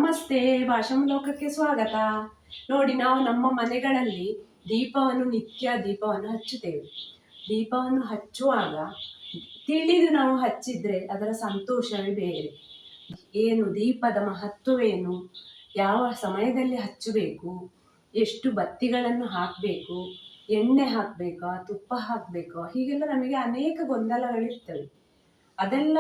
ನಮಸ್ತೆ, ಭಾಷಂ ಲೋಕಕ್ಕೆ ಸ್ವಾಗತ. ನೋಡಿ, ನಾವು ನಮ್ಮ ಮನೆಗಳಲ್ಲಿ ನಿತ್ಯ ದೀಪವನ್ನು ಹಚ್ಚುತ್ತೇವೆ. ದೀಪವನ್ನು ಹಚ್ಚುವಾಗ ತಿಳಿದು ನಾವು ಹಚ್ಚಿದ್ರೆ ಅದರ ಸಂತೋಷವೇ ಬೇರೆ. ಏನು ದೀಪದ ಮಹತ್ವವೇನು, ಯಾವ ಸಮಯದಲ್ಲಿ ಹಚ್ಚಬೇಕು, ಎಷ್ಟು ಬತ್ತಿಗಳನ್ನು ಹಾಕಬೇಕು, ಎಣ್ಣೆ ಹಾಕಬೇಕಾ, ತುಪ್ಪ ಹಾಕಬೇಕಾ, ಹೀಗೆಲ್ಲ ನಮಗೆ ಅನೇಕ ಗೊಂದಲಗಳಿರ್ತವೆ. ಅದೆಲ್ಲ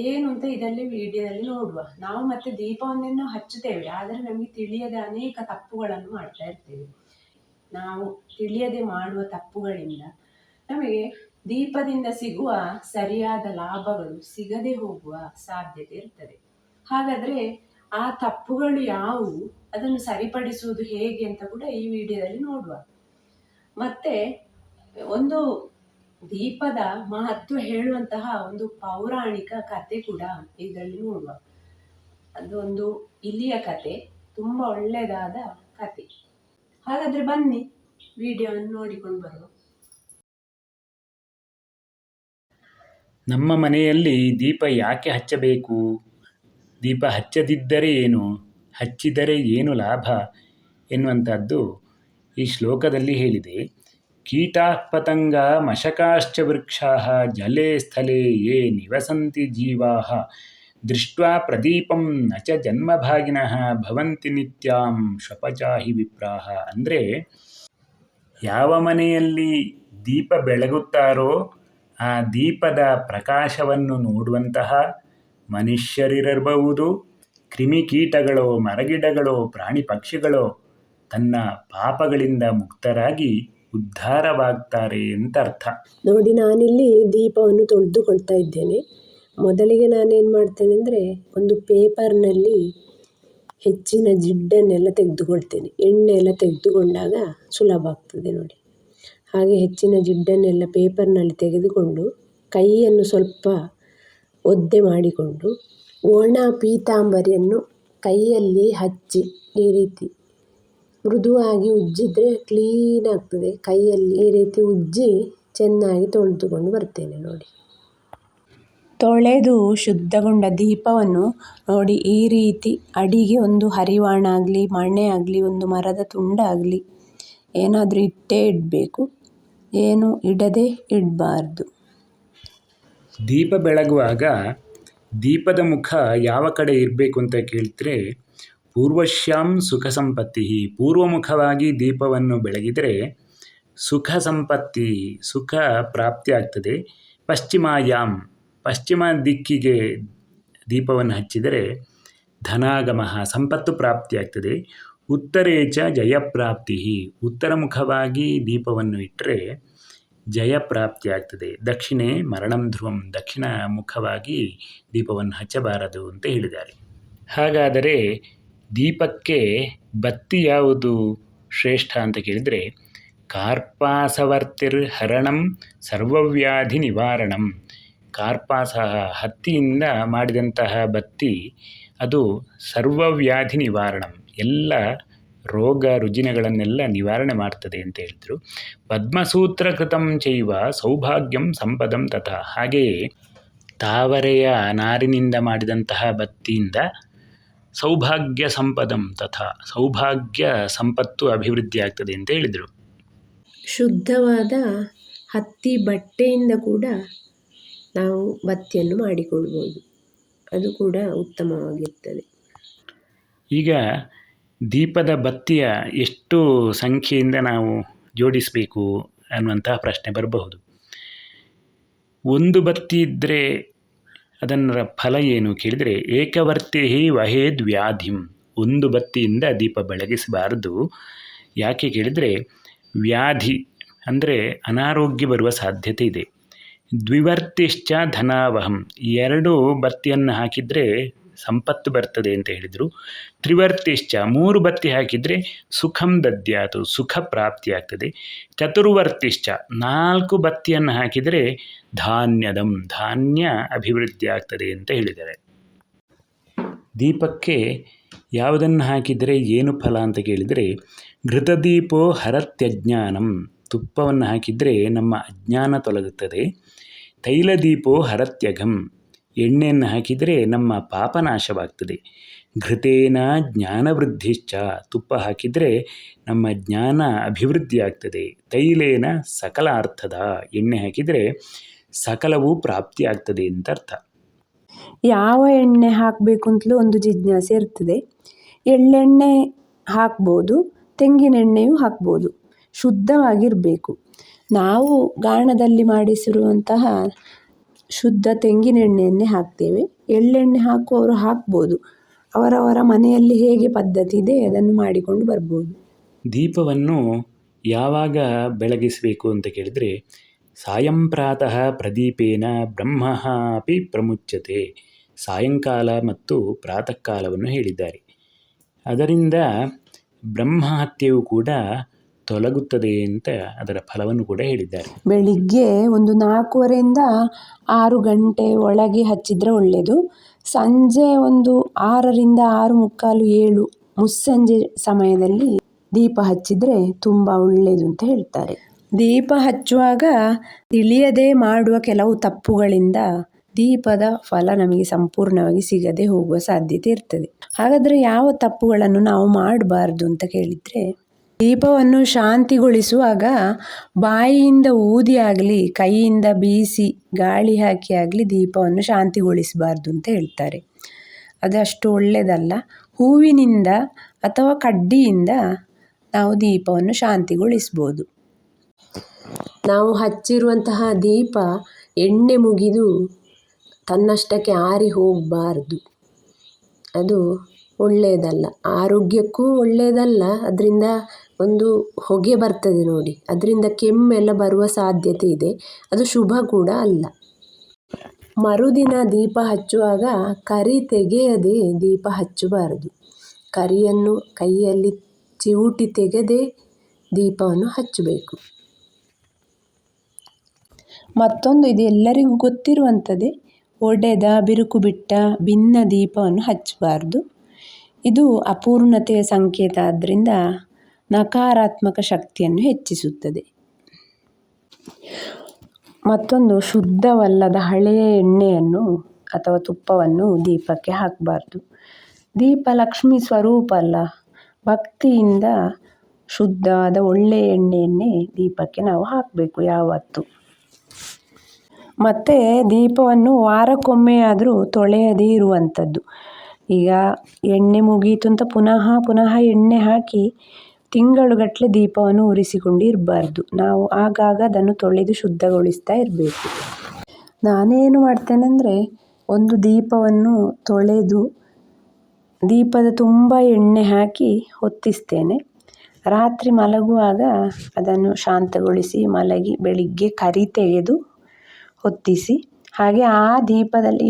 ಏನು ಅಂತ ಇದರಲ್ಲಿ ವಿಡಿಯೋದಲ್ಲಿ ನೋಡುವ. ನಾವು ಮತ್ತೆ ದೀಪವನ್ನೇನೋ ಹಚ್ಚುತ್ತೇವೆ, ಆದರೆ ನಮಗೆ ತಿಳಿಯದೆ ಅನೇಕ ತಪ್ಪುಗಳನ್ನು ಮಾಡ್ತಾ ಇರ್ತೇವೆ. ನಾವು ತಿಳಿಯದೆ ಮಾಡುವ ತಪ್ಪುಗಳಿಂದ ನಮಗೆ ದೀಪದಿಂದ ಸಿಗುವ ಸರಿಯಾದ ಲಾಭಗಳು ಸಿಗದೆ ಹೋಗುವ ಸಾಧ್ಯತೆ ಇರ್ತದೆ. ಹಾಗಾದ್ರೆ ಆ ತಪ್ಪುಗಳು ಯಾವುವು, ಅದನ್ನು ಸರಿಪಡಿಸುವುದು ಹೇಗೆ ಅಂತ ಕೂಡ ಈ ವಿಡಿಯೋದಲ್ಲಿ ನೋಡುವ. ಮತ್ತೆ ಒಂದು ದೀಪದ ಮಹತ್ವ ಹೇಳುವಂತಹ ಒಂದು ಪೌರಾಣಿಕ ಕತೆ ಕೂಡ ಇದರಲ್ಲಿ ನೋಡುವ. ಅದು ಒಂದು ಇಲಿಯ ಕತೆ, ತುಂಬಾ ಒಳ್ಳೆಯದಾದ ಕತೆ. ಹಾಗಾದ್ರೆ ಬನ್ನಿ ವಿಡಿಯೋವನ್ನು ನೋಡಿಕೊಂಡು ಬರುವ. ನಮ್ಮ ಮನೆಯಲ್ಲಿ ದೀಪ ಯಾಕೆ ಹಚ್ಚಬೇಕು, ದೀಪ ಹಚ್ಚದಿದ್ದರೆ ಏನು, ಹಚ್ಚಿದರೆ ಏನು ಲಾಭ ಎನ್ನುವಂಥದ್ದು ಈ ಶ್ಲೋಕದಲ್ಲಿ ಹೇಳಿದೆ. ಕೀಟಾಃ ಪತಂಗಾ ಮಶಕಾಶ್ಚ ವೃಕ್ಷಾಃ ಜಲೆ ಸ್ಥಳೇ ಯೇ ನಿವಸಂತಿ ಜೀವಾಃ ದೃಷ್ಟ್ವಾ ಪ್ರದೀಪಂ ನ ಚ ಜನ್ಮಭಾಗಿನಃ ಭವಂತಿ ನಿತ್ಯಾಂ ಶ್ವಪಚಾಹಿ ವಿಪ್ರಾಃ. ಅಂದರೆ ಯಾವ ಮನೆಯಲ್ಲಿ ದೀಪ ಬೆಳಗುತ್ತಾರೋ ಆ ದೀಪದ ಪ್ರಕಾಶವನ್ನು ನೋಡುವಂತಹ ಮನುಷ್ಯರಿರಬಹುದು, ಕ್ರಿಮಿಕೀಟಗಳೋ, ಮರಗಿಡಗಳೋ, ಪ್ರಾಣಿ ಪಕ್ಷಿಗಳೋ ತನ್ನ ಪಾಪಗಳಿಂದ ಮುಕ್ತರಾಗಿ ಉದ್ಧಾರವಾಗ್ತಾರೆ ಅಂತ ಅರ್ಥ. ನೋಡಿ, ನಾನಿಲ್ಲಿ ದೀಪವನ್ನು ತೊಳೆದುಕೊಳ್ತಾ ಇದ್ದೇನೆ. ಮೊದಲಿಗೆ ನಾನೇನು ಮಾಡ್ತೇನೆ ಅಂದರೆ, ಒಂದು ಪೇಪರ್ನಲ್ಲಿ ಹೆಚ್ಚಿನ ಜಿಡ್ಡನ್ನೆಲ್ಲ ತೆಗೆದುಕೊಳ್ತೇನೆ. ಎಣ್ಣೆ ಎಲ್ಲ ತೆಗೆದುಕೊಂಡಾಗ ಸುಲಭ ಆಗ್ತದೆ ನೋಡಿ. ಹಾಗೆ ಹೆಚ್ಚಿನ ಜಿಡ್ಡನ್ನೆಲ್ಲ ಪೇಪರ್ನಲ್ಲಿ ತೆಗೆದುಕೊಂಡು ಕೈಯನ್ನು ಸ್ವಲ್ಪ ಒದ್ದೆ ಮಾಡಿಕೊಂಡು ಒಣ ಪೀತಾಂಬರಿಯನ್ನು ಕೈಯಲ್ಲಿ ಹಚ್ಚಿ ಈ ರೀತಿ ಮೃದುವಾಗಿ ಉಜ್ಜಿದ್ರೆ ಕ್ಲೀನ್ ಆಗ್ತದೆ. ಕೈಯಲ್ಲಿ ಈ ರೀತಿ ಉಜ್ಜಿ ಚೆನ್ನಾಗಿ ತೊಳೆದುಕೊಂಡು ಬರ್ತೇನೆ ನೋಡಿ. ತೊಳೆದು ಶುದ್ಧಗೊಂಡ ದೀಪವನ್ನು ನೋಡಿ ಈ ರೀತಿ ಅಡಿಗೆ ಒಂದು ಹರಿವಾಣ ಆಗಲಿ, ಮಣೆ ಆಗಲಿ, ಒಂದು ಮರದ ತುಂಡಾಗಲಿ ಏನಾದರೂ ಇಟ್ಟೇ ಇಡಬೇಕು, ಏನು ಇಡದೆ ಇಡಬಾರ್ದು. ದೀಪ ಬೆಳಗುವಾಗ ದೀಪದ ಮುಖ ಯಾವ ಕಡೆ ಇರಬೇಕು ಅಂತ ಕೇಳಿದ್ರೆ, ಪೂರ್ವಶ್ಯಾಂ ಸುಖ ಸಂಪತ್ತಿ, ಪೂರ್ವಮುಖವಾಗಿ ದೀಪವನ್ನು ಬೆಳಗಿದರೆ ಸುಖ ಸಂಪತ್ತಿ, ಸುಖ ಪ್ರಾಪ್ತಿ ಆಗ್ತದೆ. ಪಶ್ಚಿಮಾಯಾಂ, ಪಶ್ಚಿಮ ದಿಕ್ಕಿಗೆ ದೀಪವನ್ನು ಹಚ್ಚಿದರೆ ಧನಾಗಮ, ಸಂಪತ್ತು ಪ್ರಾಪ್ತಿಯಾಗ್ತದೆ. ಉತ್ತರೇ ಚ ಜಯಪ್ರಾಪ್ತಿ, ಉತ್ತರ ಮುಖವಾಗಿ ದೀಪವನ್ನು ಇಟ್ಟರೆ ಜಯಪ್ರಾಪ್ತಿ ಆಗ್ತದೆ. ದಕ್ಷಿಣೆ ಮರಣಂ ಧ್ರುವಂ, ದಕ್ಷಿಣ ಮುಖವಾಗಿ ದೀಪವನ್ನು ಹಚ್ಚಬಾರದು ಅಂತ ಹೇಳಿದ್ದಾರೆ. ಹಾಗಾದರೆ ದೀಪಕ್ಕೆ ಬತ್ತಿ ಯಾವುದು ಶ್ರೇಷ್ಠ ಅಂತ ಕೇಳಿದರೆ, ಕಾರ್ಪಾಸವರ್ತಿರ್ ಹರಣಂ ಸರ್ವವ್ಯಾಧಿ ನಿವಾರಣಂ. ಕಾರ್ಪಾಸ, ಹತ್ತಿಯಿಂದ ಮಾಡಿದಂತಹ ಬತ್ತಿ, ಅದು ಸರ್ವವ್ಯಾಧಿ ನಿವಾರಣಂ, ಎಲ್ಲ ರೋಗ ರುಜಿನಗಳನ್ನೆಲ್ಲ ನಿವಾರಣೆ ಮಾಡ್ತದೆ ಅಂತ ಹೇಳಿದರು. ಪದ್ಮಸೂತ್ರ ಕೃತಂ ಚೈವ ಸೌಭಾಗ್ಯಂ ಸಂಪದಂ ತಥಾ. ಹಾಗೆಯೇ ತಾವರೆಯ ನಾರಿನಿಂದ ಮಾಡಿದಂತಹ ಬತ್ತಿಯಿಂದ ಸೌಭಾಗ್ಯ ಸಂಪದಂ ತಥಾ, ಸೌಭಾಗ್ಯ ಸಂಪತ್ತು ಅಭಿವೃದ್ಧಿ ಆಗ್ತದೆ ಅಂತ ಹೇಳಿದರು. ಶುದ್ಧವಾದ ಹತ್ತಿ ಬಟ್ಟೆಯಿಂದ ಕೂಡ ನಾವು ಬತ್ತಿಯನ್ನು ಮಾಡಿಕೊಳ್ಬೋದು, ಅದು ಕೂಡ ಉತ್ತಮವಾಗಿರ್ತದೆ. ಈಗ ದೀಪದ ಬತ್ತಿಯ ಎಷ್ಟು ಸಂಖ್ಯೆಯಿಂದ ನಾವು ಜೋಡಿಸಬೇಕು ಅನ್ನುವಂತಹ ಪ್ರಶ್ನೆ ಬರಬಹುದು. ಒಂದು ಬತ್ತಿ ಇದ್ದರೆ ಅದರ ಫಲ ಏನು ಕೇಳಿದರೆ, ಏಕವರ್ತಿ ವಹೇದ್ ವ್ಯಾಧಿಂ. ಒಂದು ಬತ್ತಿಯಿಂದ ದೀಪ ಬೆಳಗಿಸಬಾರದು. ಯಾಕೆ ಕೇಳಿದರೆ, ವ್ಯಾಧಿ ಅಂದರೆ ಅನಾರೋಗ್ಯ ಬರುವ ಸಾಧ್ಯತೆ ಇದೆ. ದ್ವಿವರ್ತಿಶ್ಚ ಧನಾವಹಂ, ಎರಡು ಬತ್ತಿಯನ್ನು ಹಾಕಿದರೆ ಸಂಪತ್ತು ಬರ್ತದೆ ಅಂತ ಹೇಳಿದರು. ತ್ರಿವರ್ತಿಶ್ಚ, ಮೂರು ಬತ್ತಿ ಹಾಕಿದರೆ ಸುಖಂ ದದ್ಯಾತು, ಸುಖ ಪ್ರಾಪ್ತಿ ಆಗ್ತದೆ. ಚತುರ್ವರ್ತಿಶ್ಚ, ನಾಲ್ಕು ಬತ್ತಿಯನ್ನು ಹಾಕಿದರೆ ಧಾನ್ಯದಂ, ಧಾನ್ಯ ಅಭಿವೃದ್ಧಿ ಆಗ್ತದೆ ಅಂತ ಹೇಳಿದ್ದಾರೆ. ದೀಪಕ್ಕೆ ಯಾವುದನ್ನು ಹಾಕಿದರೆ ಏನು ಫಲ ಅಂತ ಕೇಳಿದರೆ, ಘೃತದೀಪೋ ಹರತ್ಯಜ್ಞಾನಂ, ತುಪ್ಪವನ್ನು ಹಾಕಿದರೆ ನಮ್ಮ ಅಜ್ಞಾನ ತೊಲಗುತ್ತದೆ. ತೈಲದೀಪೋ ಹರತ್ಯಘಂ, ಎಣ್ಣೆಯನ್ನು ಹಾಕಿದರೆ ನಮ್ಮ ಪಾಪ ನಾಶವಾಗ್ತದೆ. ಘೃತೇನ ಜ್ಞಾನವೃದ್ಧಿಶ್ಚ, ತುಪ್ಪ ಹಾಕಿದರೆ ನಮ್ಮ ಜ್ಞಾನ ಅಭಿವೃದ್ಧಿ ಆಗ್ತದೆ. ತೈಲೇನ ಸಕಲ ಅರ್ಥದ, ಎಣ್ಣೆ ಹಾಕಿದರೆ ಸಕಲವೂ ಪ್ರಾಪ್ತಿ ಆಗ್ತದೆ ಅಂತ ಅರ್ಥ. ಯಾವ ಎಣ್ಣೆ ಹಾಕಬೇಕು ಅಂತಲೂ ಒಂದು ಜಿಜ್ಞಾಸೆ ಇರ್ತದೆ. ಎಳ್ಳೆಣ್ಣೆ ಹಾಕ್ಬೋದು, ತೆಂಗಿನೆಣ್ಣೆಯೂ ಹಾಕ್ಬೋದು, ಶುದ್ಧವಾಗಿರಬೇಕು. ನಾವು ಗಾಣದಲ್ಲಿ ಮಾಡಿಸಿರುವಂತಹ ಶುದ್ಧ ತೆಂಗಿನೆಣ್ಣೆಯನ್ನೇ ಹಾಕ್ತೇವೆ. ಎಳ್ಳೆಣ್ಣೆ ಹಾಕುವವರು ಹಾಕ್ಬೋದು, ಅವರವರ ಮನೆಯಲ್ಲಿ ಹೇಗೆ ಪದ್ಧತಿ ಇದೆ ಅದನ್ನು ಮಾಡಿಕೊಂಡು ಬರ್ಬೋದು. ದೀಪವನ್ನು ಯಾವಾಗ ಬೆಳಗಿಸಬೇಕು ಅಂತ ಕೇಳಿದರೆ, ಸಾಯಂ ಪ್ರಾತಃ ಪ್ರದೀಪೇನ ಬ್ರಹ್ಮ ಅಪಿ ಪ್ರಮುಚ್ಯತೆ. ಸಾಯಂಕಾಲ ಮತ್ತು ಪ್ರಾತಃ ಕಾಲವನ್ನು ಹೇಳಿದ್ದಾರೆ. ಅದರಿಂದ ಬ್ರಹ್ಮಹತ್ಯೆಯು ಕೂಡ ತೊಲಗುತ್ತದೆ ಅಂತ ಅದರ ಫಲವನ್ನು ಕೂಡ ಹೇಳಿದ್ದಾರೆ. ಬೆಳಿಗ್ಗೆ ಒಂದು 4:15 6 ಗಂಟೆ ಒಳಗೆ ಹಚ್ಚಿದರೆ ಒಳ್ಳೆಯದು. ಸಂಜೆ ಒಂದು 6ರಿಂದ 6:45 7 ಮುಸ್ಸಂಜೆ ಸಮಯದಲ್ಲಿ ದೀಪ ಹಚ್ಚಿದರೆ ತುಂಬ ಒಳ್ಳೆಯದು ಅಂತ ಹೇಳ್ತಾರೆ. ದೀಪ ಹಚ್ಚುವಾಗ ತಿಳಿಯದೆ ಮಾಡುವ ಕೆಲವು ತಪ್ಪುಗಳಿಂದ ದೀಪದ ಫಲ ನಮಗೆ ಸಂಪೂರ್ಣವಾಗಿ ಸಿಗದೆ ಹೋಗುವ ಸಾಧ್ಯತೆ ಇರ್ತದೆ. ಹಾಗಾದರೆ ಯಾವ ತಪ್ಪುಗಳನ್ನು ನಾವು ಮಾಡಬಾರ್ದು ಅಂತ ಕೇಳಿದರೆ, ದೀಪವನ್ನು ಶಾಂತಿಗೊಳಿಸುವಾಗ ಬಾಯಿಯಿಂದ ಊದಿ ಆಗಲಿ ಕೈಯಿಂದ ಬೀಸಿ ಗಾಳಿ ಹಾಕಿ ಆಗಲಿ ದೀಪವನ್ನು ಶಾಂತಿಗೊಳಿಸಬಾರ್ದು ಅಂತ ಹೇಳ್ತಾರೆ. ಅದಷ್ಟು ಒಳ್ಳೆಯದಲ್ಲ. ಹೂವಿನಿಂದ ಅಥವಾ ಕಡ್ಡಿಯಿಂದ ನಾವು ದೀಪವನ್ನು ಶಾಂತಿಗೊಳಿಸ್ಬೋದು. ನಾವು ಹಚ್ಚಿರುವಂತಹ ದೀಪ ಎಣ್ಣೆ ಮುಗಿದು ತನ್ನಷ್ಟಕ್ಕೆ ಆರಿ ಹೋಗಬಾರ್ದು. ಅದು ಒಳ್ಳೆಯದಲ್ಲ, ಆರೋಗ್ಯಕ್ಕೂ ಒಳ್ಳೆಯದಲ್ಲ. ಅದರಿಂದ ಒಂದು ಹೊಗೆ ಬರ್ತದೆ ನೋಡಿ, ಅದರಿಂದ ಕೆಮ್ಮೆಲ್ಲ ಬರುವ ಸಾಧ್ಯತೆ ಇದೆ. ಅದು ಶುಭ ಕೂಡ ಅಲ್ಲ. ಮರುದಿನ ದೀಪ ಹಚ್ಚುವಾಗ ಕರಿ ತೆಗೆಯದೆ ದೀಪ ಹಚ್ಚಬಾರದು. ಕರಿಯನ್ನು ಕೈಯಲ್ಲಿ ಚಿವುಟಿ ತೆಗೆದೇ ದೀಪವನ್ನು ಹಚ್ಚಬೇಕು. ಮತ್ತೊಂದು, ಇದು ಎಲ್ಲರಿಗೂ ಗೊತ್ತಿರುವಂಥದ್ದೇ, ಒಡೆದ ಬಿರುಕು ಬಿಟ್ಟ ಭಿನ್ನ ದೀಪವನ್ನು ಹಚ್ಚಬಾರ್ದು. ಇದು ಅಪೂರ್ಣತೆಯ ಸಂಕೇತ. ಆದ್ದರಿಂದ ನಕಾರಾತ್ಮಕ ಶಕ್ತಿಯನ್ನು ಹೆಚ್ಚಿಸುತ್ತದೆ. ಮತ್ತೊಂದು, ಶುದ್ಧವಲ್ಲದ ಹಳೆಯ ಎಣ್ಣೆಯನ್ನು ಅಥವಾ ತುಪ್ಪವನ್ನು ದೀಪಕ್ಕೆ ಹಾಕಬಾರ್ದು. ದೀಪ ಲಕ್ಷ್ಮಿ ಸ್ವರೂಪ ಅಲ್ಲ. ಭಕ್ತಿಯಿಂದ ಶುದ್ಧವಾದ ಒಳ್ಳೆಯ ಎಣ್ಣೆಯನ್ನೇ ದೀಪಕ್ಕೆ ನಾವು ಹಾಕಬೇಕು ಯಾವತ್ತು. ಮತ್ತು ದೀಪವನ್ನು ವಾರಕ್ಕೊಮ್ಮೆ ಆದರೂ ತೊಳೆಯದೇ ಇರುವಂಥದ್ದು. ಈಗ ಎಣ್ಣೆ ಮುಗೀತು ಅಂತ ಪುನಃ ಎಣ್ಣೆ ಹಾಕಿ ತಿಂಗಳುಗಟ್ಟಲೆ ದೀಪವನ್ನು ಉರಿಸಿಕೊಂಡು ಇರಬಾರ್ದು. ನಾವು ಆಗಾಗ ಅದನ್ನು ತೊಳೆದು ಶುದ್ಧಗೊಳಿಸ್ತಾ ಇರಬೇಕು. ನಾನೇನು ಮಾಡ್ತೇನೆ ಅಂದರೆ, ಒಂದು ದೀಪವನ್ನು ತೊಳೆದು ದೀಪದ ತುಂಬ ಎಣ್ಣೆ ಹಾಕಿ ಹೊತ್ತಿಸ್ತೇನೆ. ರಾತ್ರಿ ಮಲಗುವಾಗ ಅದನ್ನು ಶಾಂತಗೊಳಿಸಿ ಮಲಗಿ ಬೆಳಿಗ್ಗೆ ಕರಿ ತೆಗೆದು ಹೊತ್ತಿಸಿ, ಹಾಗೆ ಆ ದೀಪದಲ್ಲಿ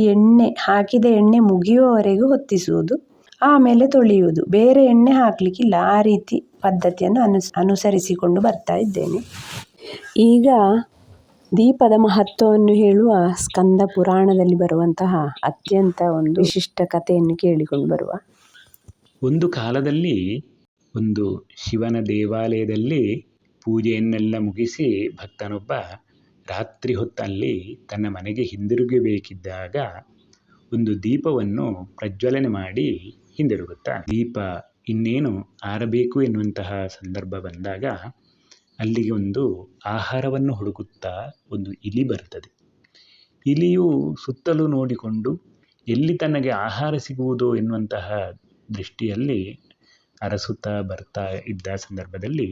ಹಾಕಿದ ಎಣ್ಣೆ ಮುಗಿಯುವವರೆಗೂ ಹೊತ್ತಿಸುವುದು, ಆಮೇಲೆ ತೊಳೆಯುವುದು. ಬೇರೆ ಎಣ್ಣೆ ಹಾಕಲಿಕ್ಕಿಲ್ಲ. ಆ ರೀತಿ ಪದ್ಧತಿಯನ್ನು ಅನುಸರಿಸಿಕೊಂಡು ಬರ್ತಾ ಇದ್ದೇನೆ. ಈಗ ದೀಪದ ಮಹತ್ವವನ್ನು ಹೇಳುವ ಸ್ಕಂದ ಪುರಾಣದಲ್ಲಿ ಬರುವಂತಹ ಅತ್ಯಂತ ಒಂದು ವಿಶಿಷ್ಟ ಕಥೆಯನ್ನು ಕೇಳಿಕೊಂಡು ಬರುವ. ಒಂದು ಕಾಲದಲ್ಲಿ ಒಂದು ಶಿವನ ದೇವಾಲಯದಲ್ಲಿ ಪೂಜೆಯನ್ನೆಲ್ಲ ಮುಗಿಸಿ ಭಕ್ತನೊಬ್ಬ ರಾತ್ರಿ ಹೊತ್ತಲ್ಲಿ ತನ್ನ ಮನೆಗೆ ಹಿಂದಿರುಗಬೇಕಿದ್ದಾಗ ಒಂದು ದೀಪವನ್ನು ಪ್ರಜ್ವಲನೆ ಮಾಡಿ ಹಿಂದಿರುಗುತ್ತಾ. ದೀಪ ಇನ್ನೇನು ಆರಬೇಕು ಎನ್ನುವಂತಹ ಸಂದರ್ಭ ಬಂದಾಗ ಅಲ್ಲಿಗೆ ಒಂದು ಆಹಾರವನ್ನು ಹುಡುಕುತ್ತಾ ಒಂದು ಇಲಿ ಬರ್ತದೆ. ಇಲಿಯು ಸುತ್ತಲೂ ನೋಡಿಕೊಂಡು ಎಲ್ಲಿ ತನಗೆ ಆಹಾರ ಸಿಗುವುದೋ ಎನ್ನುವಂತಹ ದೃಷ್ಟಿಯಲ್ಲಿ ಅರಸುತ್ತಾ ಬರ್ತಾ ಇದ್ದ ಸಂದರ್ಭದಲ್ಲಿ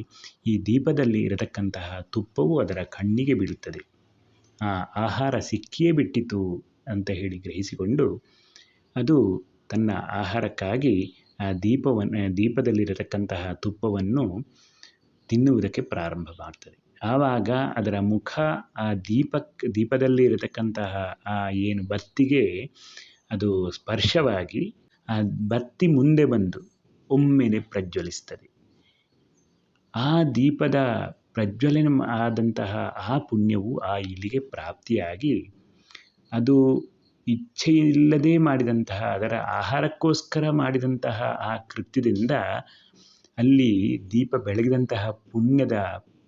ಈ ದೀಪದಲ್ಲಿ ಇರತಕ್ಕಂತಹ ತುಪ್ಪವು ಅದರ ಕಣ್ಣಿಗೆ ಬೀಳುತ್ತದೆ. ಆ ಆಹಾರ ಸಿಕ್ಕಿಯೇ ಬಿಟ್ಟಿತು ಅಂತ ಹೇಳಿ ಗ್ರಹಿಸಿಕೊಂಡು ಅದು ತನ್ನ ಆಹಾರಕ್ಕಾಗಿ ಆ ದೀಪದಲ್ಲಿರತಕ್ಕಂತಹ ತುಪ್ಪವನ್ನು ತಿನ್ನುವುದಕ್ಕೆ ಪ್ರಾರಂಭ ಮಾಡ್ತದೆ. ಆವಾಗ ಅದರ ಮುಖ ಆ ದೀಪದಲ್ಲಿ ಇರತಕ್ಕಂತಹ ಆ ಏನು ಬತ್ತಿಗೆ ಅದು ಸ್ಪರ್ಶವಾಗಿ ಆ ಬತ್ತಿ ಮುಂದೆ ಬಂದು ಒಮ್ಮೆಲೆ ಪ್ರಜ್ವಲಿಸ್ತದೆ. ಆ ದೀಪದ ಪ್ರಜ್ವಲನೆ ಆದಂತಹ ಆ ಪುಣ್ಯವು ಆ ಇಲಿಗೆ ಪ್ರಾಪ್ತಿಯಾಗಿ ಅದು ಇಚ್ಛೆಯಿಲ್ಲದೆ ಮಾಡಿದಂತಹ, ಅದರ ಆಹಾರಕ್ಕೋಸ್ಕರ ಮಾಡಿದಂತಹ ಆ ಕೃತ್ಯದಿಂದ ಅಲ್ಲಿ ದೀಪ ಬೆಳಗಿದಂತಹ ಪುಣ್ಯದ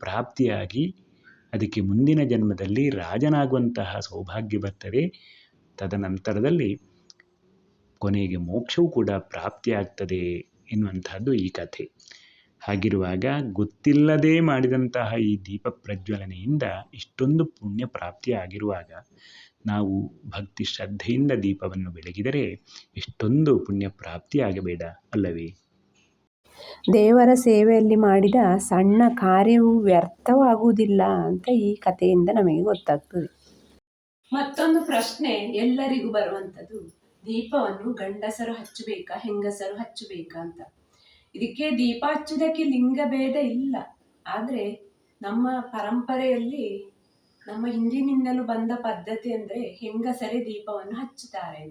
ಪ್ರಾಪ್ತಿಯಾಗಿ ಅದಕ್ಕೆ ಮುಂದಿನ ಜನ್ಮದಲ್ಲಿ ರಾಜನಾಗುವಂತಹ ಸೌಭಾಗ್ಯ ಬರ್ತದೆ. ತದನಂತರದಲ್ಲಿ ಕೊನೆಗೆ ಮೋಕ್ಷವೂ ಕೂಡ ಪ್ರಾಪ್ತಿಯಾಗ್ತದೆ ಎನ್ನುವಂತಹದ್ದು ಈ ಕಥೆ. ಹಾಗಿರುವಾಗ ಗೊತ್ತಿಲ್ಲದೆ ಮಾಡಿದಂತಹ ಈ ದೀಪ ಪ್ರಜ್ವಲನೆಯಿಂದ ಇಷ್ಟೊಂದು ಪುಣ್ಯ ಪ್ರಾಪ್ತಿಯಾಗಿರುವಾಗ ನಾವು ಭಕ್ತಿ ಶ್ರದ್ಧೆಯಿಂದ ದೀಪವನ್ನು ಬೆಳಗಿದರೆ ಎಷ್ಟೊಂದು ಪುಣ್ಯ ಪ್ರಾಪ್ತಿಯಾಗಬೇಡ ಅಲ್ಲವೇ? ದೇವರ ಸೇವೆಯಲ್ಲಿ ಮಾಡಿದ ಸಣ್ಣ ಕಾರ್ಯವು ವ್ಯರ್ಥವಾಗುವುದಿಲ್ಲ ಅಂತ ಈ ಕಥೆಯಿಂದ ನಮಗೆ ಗೊತ್ತಾಗ್ತದೆ. ಮತ್ತೊಂದು ಪ್ರಶ್ನೆ ಎಲ್ಲರಿಗೂ ಬರುವಂಥದ್ದು, ದೀಪವನ್ನು ಗಂಡಸರು ಹಚ್ಚಬೇಕಾ ಹೆಂಗಸರು ಹಚ್ಚಬೇಕಾ ಅಂತ. ಇದಕ್ಕೆ ದೀಪ ಹಚ್ಚುವುದಕ್ಕೆ ಲಿಂಗ ಭೇದ ಇಲ್ಲ. ಆದರೆ ನಮ್ಮ ಪರಂಪರೆಯಲ್ಲಿ ನಮ್ಮ ಹಿಂದಿನಿಂದಲೂ ಬಂದ ಪದ್ಧತಿ ಅಂದರೆ ಹೆಂಗಸರೇ ದೀಪವನ್ನು ಹಚ್ಚುತ್ತಾರೆ.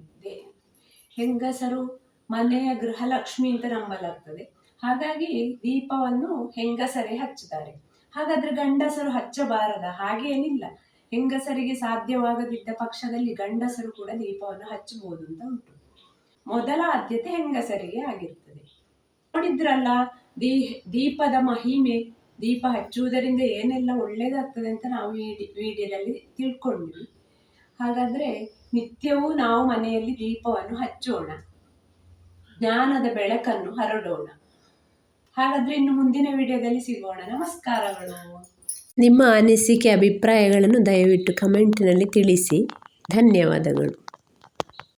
ಹೆಂಗಸರು ಮನೆಯ ಗೃಹಲಕ್ಷ್ಮಿ ಅಂತ ನಂಬಲಾಗ್ತದೆ. ಹಾಗಾಗಿ ದೀಪವನ್ನು ಹೆಂಗಸರೇ ಹಚ್ಚುತ್ತಾರೆ. ಹಾಗಾದ್ರೆ ಗಂಡಸರು ಹಚ್ಚಬಾರದ? ಹಾಗೇನಿಲ್ಲ. ಹೆಂಗಸರಿಗೆ ಸಾಧ್ಯವಾಗದಿದ್ದ ಪಕ್ಷದಲ್ಲಿ ಗಂಡಸರು ಕೂಡ ದೀಪವನ್ನು ಹಚ್ಚಬಹುದು ಅಂತ ಉಂಟು. ಮೊದಲ ಆದ್ಯತೆ ಹೆಂಗಸರಿಗೆ ಆಗಿರ್ತದೆ. ನೋಡಿದ್ರಲ್ಲ ದೀಪದ ಮಹಿಮೆ, ದೀಪ ಹಚ್ಚುವುದರಿಂದ ಏನೆಲ್ಲ ಒಳ್ಳೇದಾಗ್ತದೆ ಅಂತ ನಾವು ಈ ವಿಡಿಯೋದಲ್ಲಿ ತಿಳ್ಕೊಂಡ್ವಿ. ಹಾಗಾದ್ರೆ ನಿತ್ಯವೂ ನಾವು ಮನೆಯಲ್ಲಿ ದೀಪವನ್ನು ಹಚ್ಚೋಣ, ಜ್ಞಾನದ ಬೆಳಕನ್ನು ಹರಡೋಣ. ಹಾಗಾದ್ರೆ ಇನ್ನು ಮುಂದಿನ ವಿಡಿಯೋದಲ್ಲಿ ಸಿಗೋಣ. ನಮಸ್ಕಾರಗಳು. ನಿಮ್ಮ ಅನಿಸಿಕೆ ಅಭಿಪ್ರಾಯಗಳನ್ನು ದಯವಿಟ್ಟು ಕಮೆಂಟ್ನಲ್ಲಿ ತಿಳಿಸಿ. ಧನ್ಯವಾದಗಳು.